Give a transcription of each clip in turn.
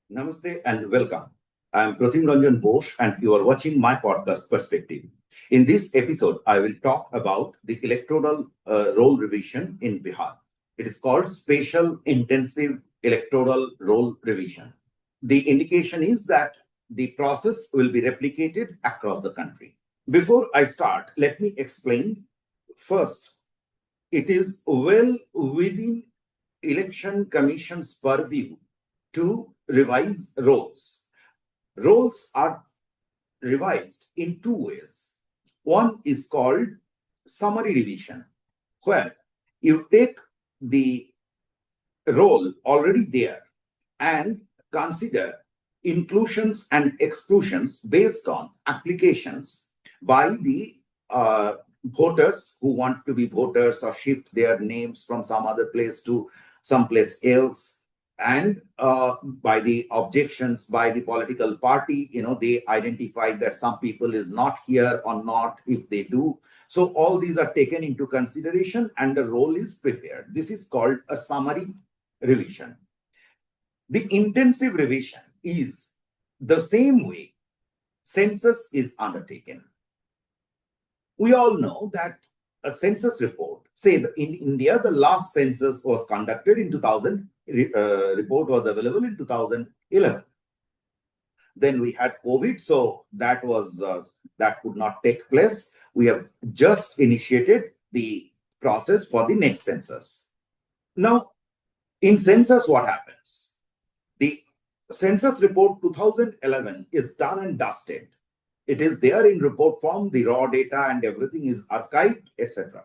Namaste and welcome. I am Pratim Bose and you are watching my podcast Perspective. In this episode, I will talk about the electoral roll revision in Bihar. It is called Spatial Intensive Electoral Roll Revision. The indication is that the process will be replicated across the country. Before I start, let me explain first. It is well within Election Commission's purview to revise rolls. Rolls are revised in two ways. One is called summary revision, where you take the roll already there and consider inclusions and exclusions based on applications by the voters who want to be voters or shift their names from some other place to someplace else, and by the objections by the political party. They identify that some people is not here or not. If they do, so all these are taken into consideration and the roll is prepared. This is called a summary revision. The intensive revision is the same way census is undertaken. We all know that a census report, say in India, the last census was conducted in 2000, report was available in 2011. Then we had COVID, so that could not take place. We have just initiated the process for the next census. Now, in census, what happens? The census report 2011 is done and dusted. It is there in report form, the raw data and everything is archived, etc.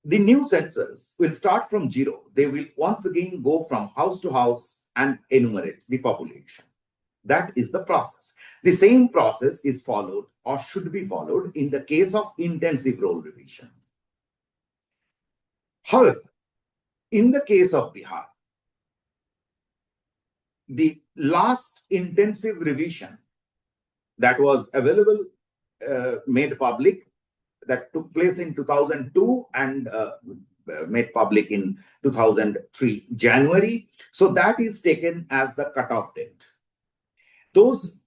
The new census will start from zero. They will once again go from house to house and enumerate the population. That is the process. The same process is followed or should be followed in the case of intensive roll revision. However, in the case of Bihar, the last intensive revision that was available, made public, that took place in 2002 and made public in 2003 January. So that is taken as the cutoff date. Those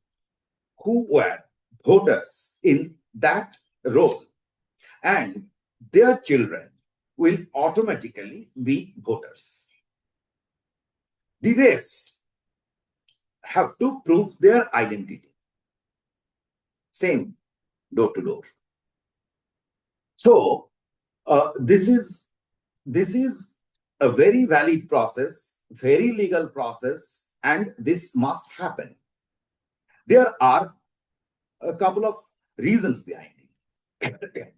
who were voters in that roll and their children will automatically be voters. The rest have to prove their identity. Same, door to door. So this is a very valid process, very legal process, and this must happen. There are a couple of reasons behind it.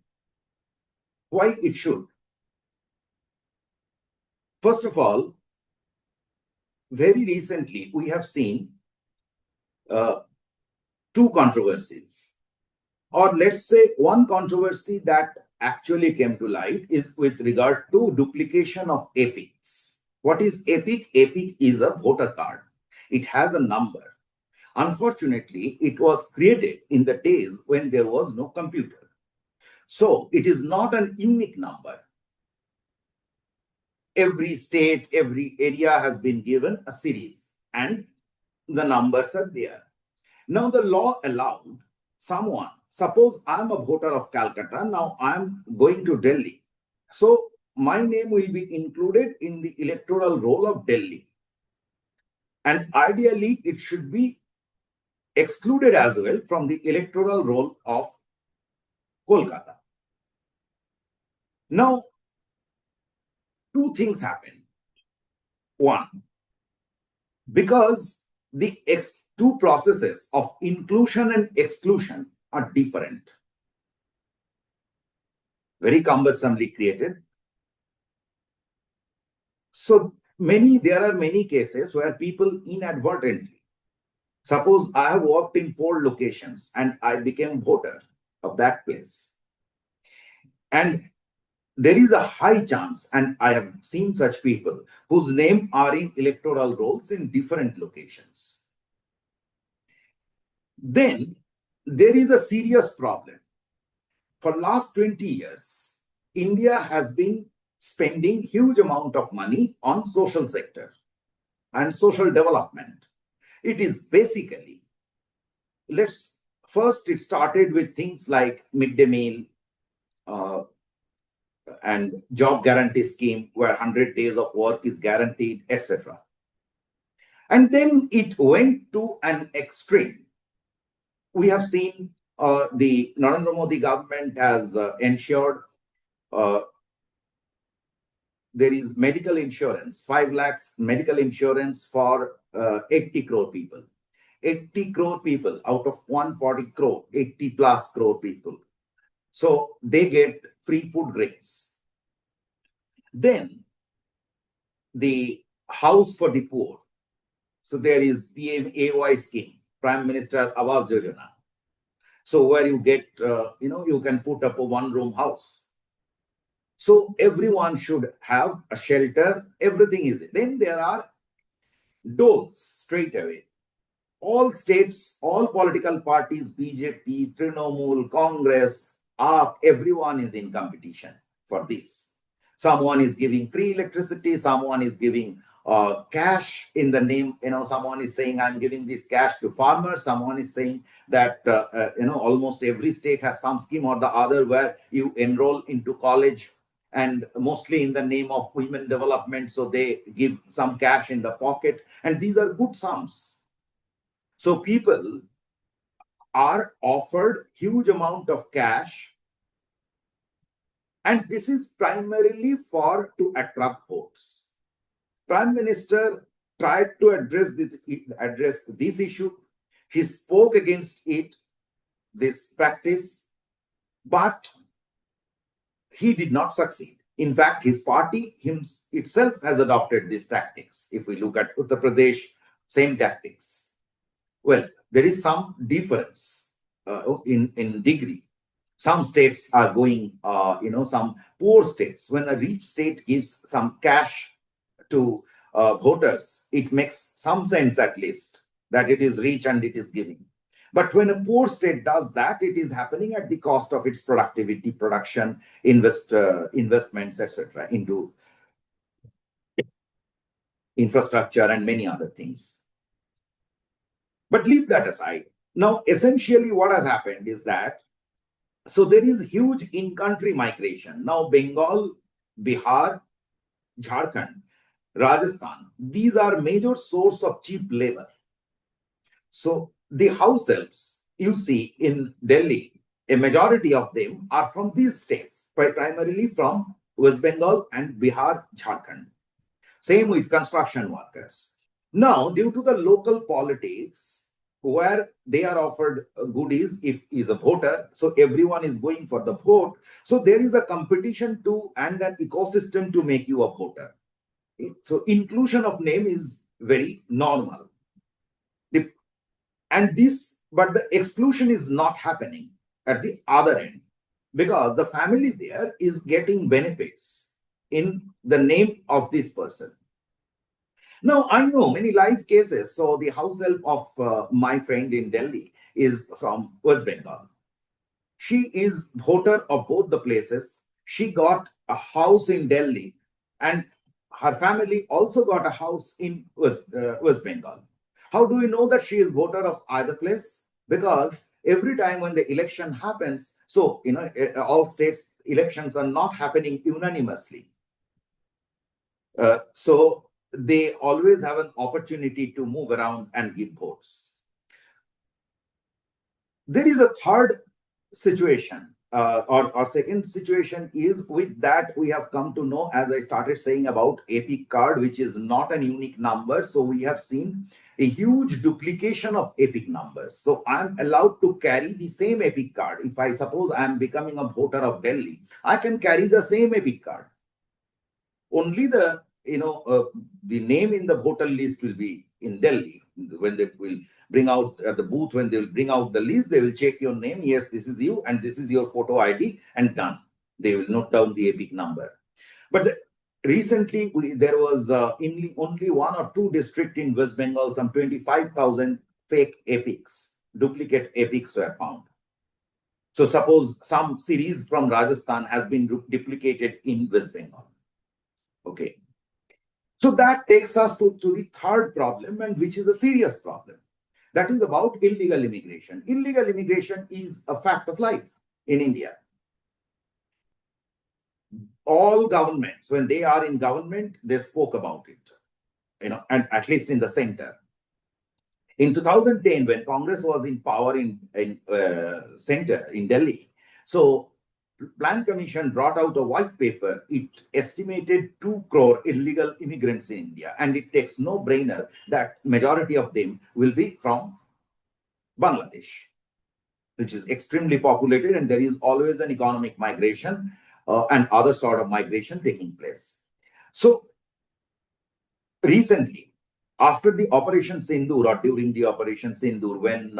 Why it should. First of all, very recently we have seen two controversies, or let's say one controversy that actually came to light is with regard to duplication of epics. What is epic? Epic is a voter card. It has a number. Unfortunately, it was created in the days when there was no computer. So it is not an unique number. Every state, every area has been given a series and the numbers are there. Now the law allowed someone, suppose I'm a voter of Calcutta, now I'm going to Delhi. So my name will be included in the electoral roll of Delhi. And ideally, it should be excluded as well from the electoral roll of Kolkata. Now, two things happen. One, because the two processes of inclusion and exclusion are different, very cumbersomely created. So there are many cases where people inadvertently, suppose I have worked in 4 locations and I became voter of that place. And there is a high chance, and I have seen such people whose name are in electoral rolls in different locations. Then there is a serious problem. For last 20 years, India has been spending huge amount of money on social sector and social development. It is basically, let's first, it started with things like midday meal uh, and job guarantee scheme, where 100 days of work is guaranteed, etc. And then it went to an extreme. We have seen the Narendra Modi government has ensured uh, there is medical insurance, 5 lakhs medical insurance for 80 crore people. 80 crore people out of 140 crore, 80 plus crore people. So they get free food grains. Then the house for the poor. So there is PMAY scheme, Prime Minister Awas Yojana. So where you get, you can put up a one-room house. So everyone should have a shelter. Everything is. Then there are doles straight away. All states, all political parties, BJP, Trinamool, Congress, AAP, everyone is in competition for this. Someone is giving free electricity, someone is giving cash in the name, someone is saying, I'm giving this cash to farmers, someone is saying that, almost every state has some scheme or the other where you enroll into college and mostly in the name of women development. So they give some cash in the pocket, and these are good sums. So people are offered huge amount of cash, and this is primarily to attract votes. Prime Minister tried to address this issue. He spoke against this practice, but he did not succeed. In fact, his party itself has adopted these tactics. If we look at Uttar Pradesh, same tactics. Well, there is some difference in degree. Some states are going, some poor states, when a rich state gives some cash to voters, it makes some sense at least that it is rich and it is giving. But when a poor state does that, it is happening at the cost of its productivity, production, investments, etc., into infrastructure and many other things. But leave that aside. Now, essentially, what has happened is that, so there is huge in-country migration. Now, Bengal, Bihar, Jharkhand, Rajasthan, these are major source of cheap labor. So the house helps you see in Delhi, a majority of them are from these states, primarily from West Bengal and Bihar, Jharkhand. Same with construction workers. Now, due to the local politics, where they are offered goodies if is a voter, so everyone is going for the vote. So there is a competition and an ecosystem to make you a voter. So inclusion of name is very normal. But the exclusion is not happening at the other end, because the family there is getting benefits in the name of this person. Now, I know many live cases. So the house help of my friend in Delhi is from West Bengal. She is voter of both the places. She got a house in Delhi, and her family also got a house in West Bengal. How do we know that she is voter of either place? Because every time when the election happens, so all states elections are not happening unanimously. So they always have an opportunity to move around and give votes. There is a third situation, or second situation is with that we have come to know, as I started saying about EPIC card, which is not an unique number. So we have seen a huge duplication of EPIC numbers. So I'm allowed to carry the same EPIC card. If I suppose I'm becoming a voter of Delhi, I can carry the same EPIC card. Only the name in the voter list will be in Delhi. When they will bring out at the booth, when they will bring out the list, they will check your name. Yes, this is you, and this is your photo ID, and done. They will note down the EPIC number. But recently, there was only one or two districts in West Bengal, some 25,000 fake EPICs, duplicate EPICs were found. So suppose some series from Rajasthan has been duplicated in West Bengal. Okay. So that takes us to the third problem, and which is a serious problem. That is about illegal immigration. Illegal immigration is a fact of life in India. All governments, when they are in government, they spoke about it, and at least in the center. In 2010, when Congress was in power in center in Delhi, so Plan Commission brought out a white paper. It estimated 2 crore illegal immigrants in India, and it takes no brainer that majority of them will be from Bangladesh, which is extremely populated, and there is always an economic migration and other sort of migration taking place. So recently, after the Operation Sindoor, or during the Operation Sindoor, when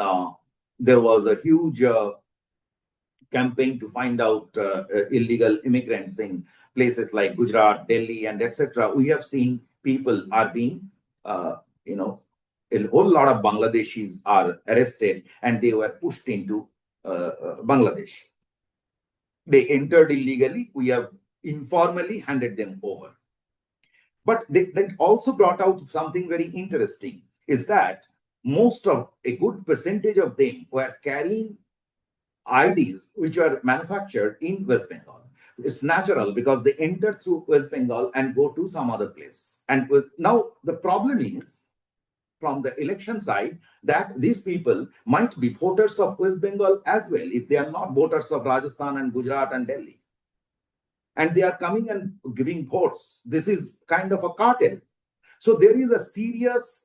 there was a huge campaign to find out illegal immigrants in places like Gujarat, Delhi, and etc., we have seen people are being, a whole lot of Bangladeshis are arrested, and they were pushed into Bangladesh. They entered illegally. We have informally handed them over. But that also brought out something very interesting, is that most of a good percentage of them were carrying IDs which were manufactured in West Bengal. It's natural because they enter through West Bengal and go to some other place. And now the problem is, from the election side, that these people might be voters of West Bengal as well, if they are not voters of Rajasthan and Gujarat and Delhi. And they are coming and giving votes. This is kind of a cartel. So there is a serious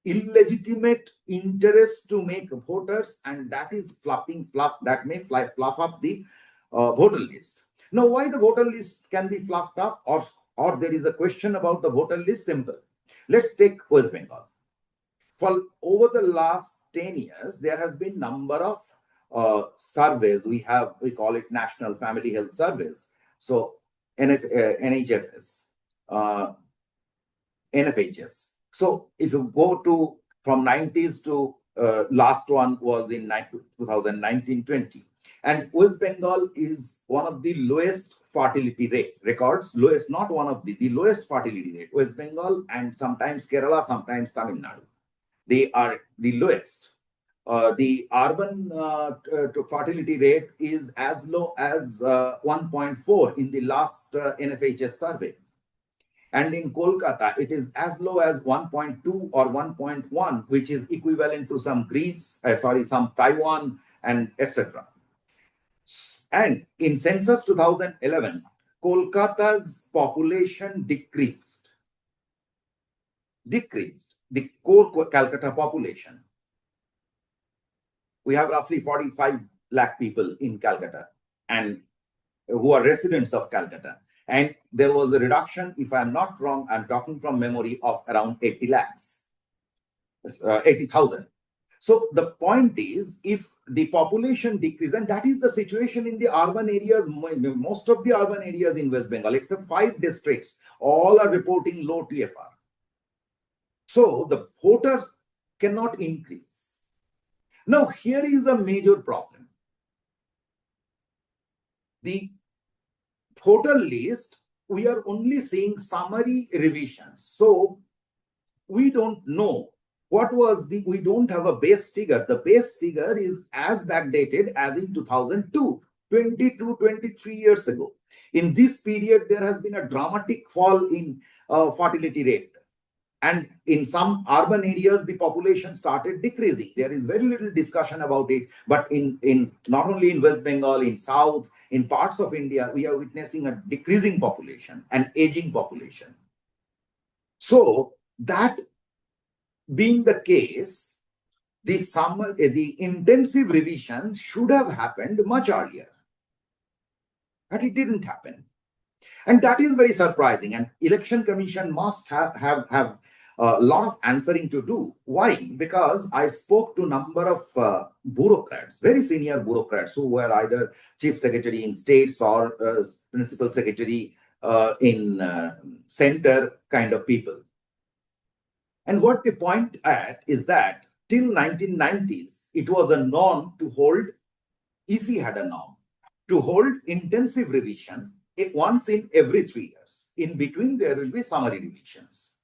illegitimate interest to make voters, and that is that may fluff up the voter list. Now, why the voter list can be fluffed up, or there is a question about the voter list? Simple. Let's take West Bengal. For over the last 10 years, there has been number of surveys. We call it National Family Health Surveys. So NHFS, NFHS. So if you go to from 90s to last one was in 2019-20, and West Bengal is one of the lowest fertility rate records, lowest, not one of the lowest fertility rate. West Bengal and sometimes Kerala, sometimes Tamil Nadu, they are the lowest. The urban fertility rate is as low as 1.4 in the last NFHS survey. And in Kolkata, it is as low as 1.2 or 1.1, which is equivalent to some some Taiwan and etc. And in census 2011, Kolkata's population decreased. The core Calcutta population. We have roughly 45 lakh people in Calcutta, and who are residents of Calcutta. And there was a reduction, if I'm not wrong, I'm talking from memory, of around 80 lakhs, 80,000. So the point is, if the population decreases, and that is the situation in the urban areas, most of the urban areas in West Bengal, except 5 districts, all are reporting low TFR. So the voters cannot increase. Now, here is a major problem. The voter list, we are only seeing summary revisions. So we don't know what was we don't have a base figure. The base figure is as backdated as in 2002, 23 years ago. In this period, there has been a dramatic fall in fertility rate. And in some urban areas, the population started decreasing. There is very little discussion about it. But in not only in West Bengal, in South, in parts of India, we are witnessing a decreasing population, an aging population. So that being the case, the intensive revision should have happened much earlier. But it didn't happen. And that is very surprising. And Election Commission must have a lot of answering to do. Why? Because I spoke to a number of bureaucrats, very senior bureaucrats, who were either chief secretary in states or principal secretary in center kind of people. And what they point at is that till 1990s, it was a norm to hold, EC had a norm, to hold intensive revision once in every 3 years. In between, there will be summary revisions.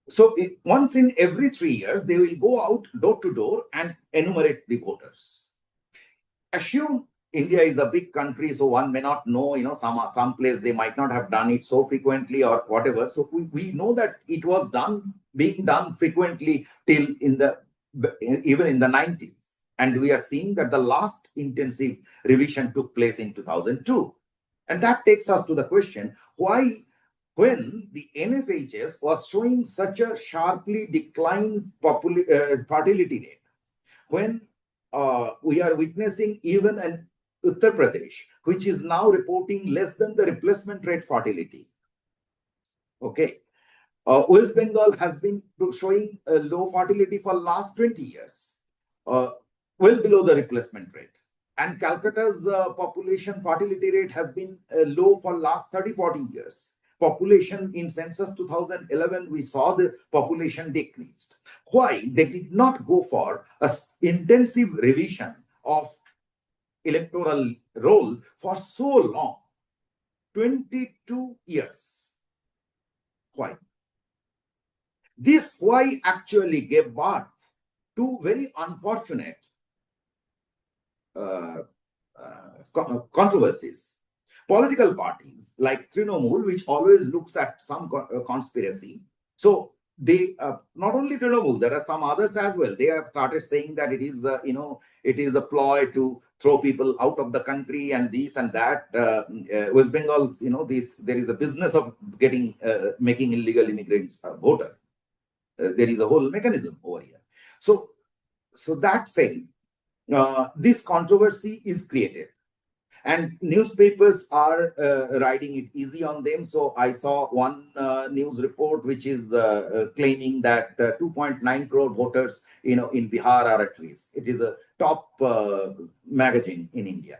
So once in every 3 years, they will go out door to door and enumerate the voters. Assume India is a big country, so one may not know, some place they might not have done it so frequently or whatever. So we know that it was being done frequently till even in the 90s. And we are seeing that the last intensive revision took place in 2002. And that takes us to the question, why, when the NFHS was showing such a sharply declined fertility rate, when we are witnessing even an Uttar Pradesh, which is now reporting less than the replacement rate fertility. Okay. West Bengal has been showing low fertility for last 20 years, well below the replacement rate. And Calcutta's population fertility rate has been low for last 30-40 years. Population in census 2011, we saw the population decreased. Why? They did not go for an intensive revision of electoral roll for so long, 22 years. Why? This why actually gave birth to very unfortunate controversies. Political parties like Trinamool, which always looks at some conspiracy. So they, not only Trinamool, there are some others as well. They have started saying that it is, it is a ploy to throw people out of the country and this and that. West Bengal, there is a business of making illegal immigrants voter. There is a whole mechanism over here. So that said, this controversy is created. And newspapers are riding it easy on them. So I saw one news report which is claiming that 2.9 crore voters, in Bihar are at risk. It is a top magazine in India.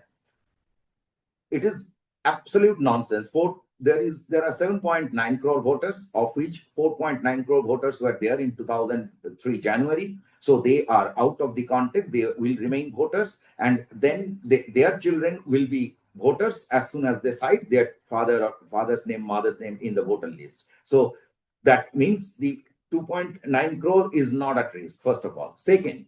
It is absolute nonsense. There are 7.9 crore voters, of which 4.9 crore voters were there in 2003 January. So they are out of the context. They will remain voters, and then their children will be voters as soon as they cite their father's name, mother's name in the voter list. So that means the 2.9 crore is not at risk, first of all. Second,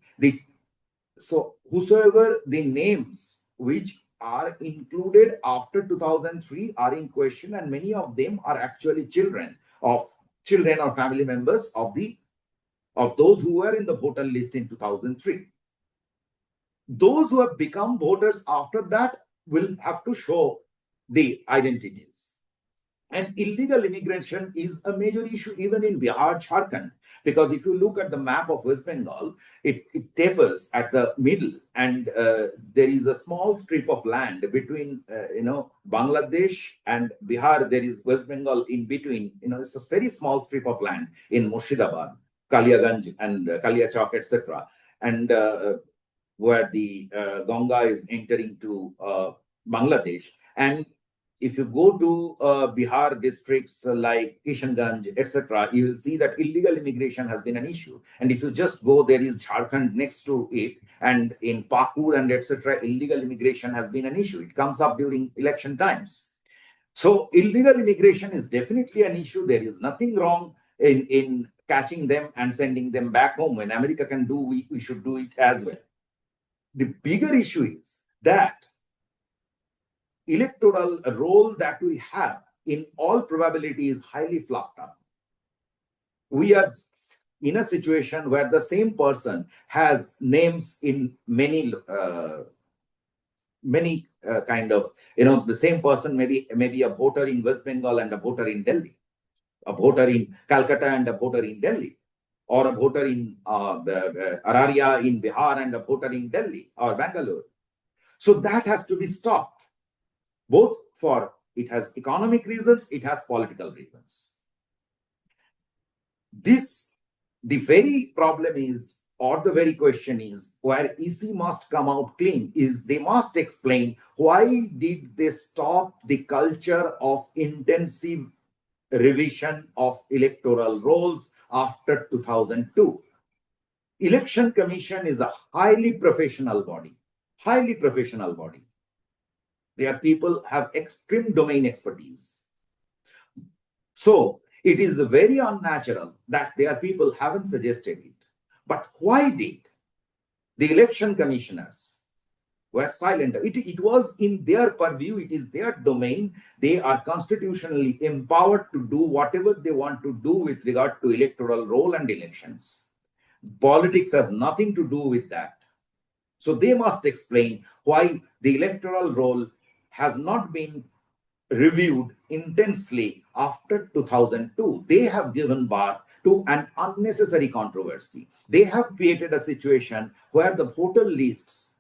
so whosoever the names which are included after 2003 are in question, and many of them are actually children or family members of those who were in the voter list in 2003. Those who have become voters after that will have to show the identities. And illegal immigration is a major issue even in Bihar, Jharkhand, because if you look at the map of West Bengal, it tapers at the middle, and there is a small strip of land between, Bangladesh and Bihar. There is West Bengal in between. It's a very small strip of land in Murshidabad, Kaliaganj and Kaliachowk, etc. And where the Ganga is entering to Bangladesh. And if you go to Bihar districts like Kishanganj, etc., you will see that illegal immigration has been an issue. And if you just go, there is Jharkhand next to it, and in Pakur and etc., illegal immigration has been an issue. It comes up during election times. So illegal immigration is definitely an issue. There is nothing wrong in catching them and sending them back home. When America can do, we should do it as well. The bigger issue is that electoral role that we have in all probability is highly fluffed up. We are in a situation where the same person has names in many kind of, the same person may be a voter in West Bengal and a voter in Delhi, a voter in Calcutta and a voter in Delhi, or a voter in Araria in Bihar and a voter in Delhi or Bangalore. So that has to be stopped, both for it has economic reasons, it has political reasons. The very problem is, or the very question is, where EC must come out clean, is they must explain why did they stop the culture of intensive revision of electoral rolls after 2002. Election Commission is a highly professional body. They are people have extreme domain expertise. So it is very unnatural that their people haven't suggested it. But why did the election commissioners were silent? It was in their purview, it is their domain. They are constitutionally empowered to do whatever they want to do with regard to electoral roll and elections. Politics has nothing to do with that. So they must explain why the electoral roll has not been reviewed intensely after 2002. They have given birth to an unnecessary controversy. They have created a situation where the voter lists,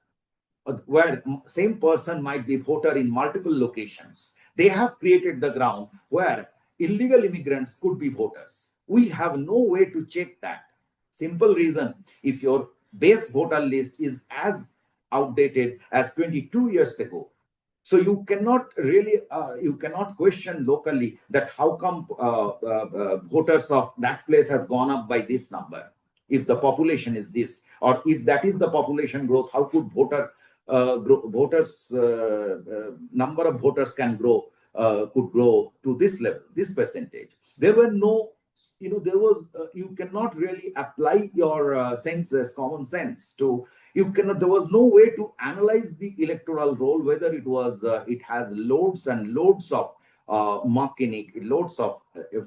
where same person might be voter in multiple locations. They have created the ground where illegal immigrants could be voters. We have no way to check that. Simple reason, if your base voter list is as outdated as 22 years ago, so you cannot really, you cannot question locally that how come voters of that place has gone up by this number. If the population is this, or if that is the population growth, how could number of voters can grow, could grow to this level, this percentage? There were no, there was, you cannot really apply your senses, common sense to, you cannot, there was no way to analyze the electoral roll, whether it was, it has loads and loads of muck in it, loads of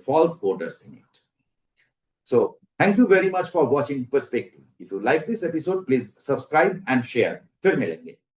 false voters in it. So thank you very much for watching Perspective. If you like this episode, please subscribe and share. फिर मिलेंगे.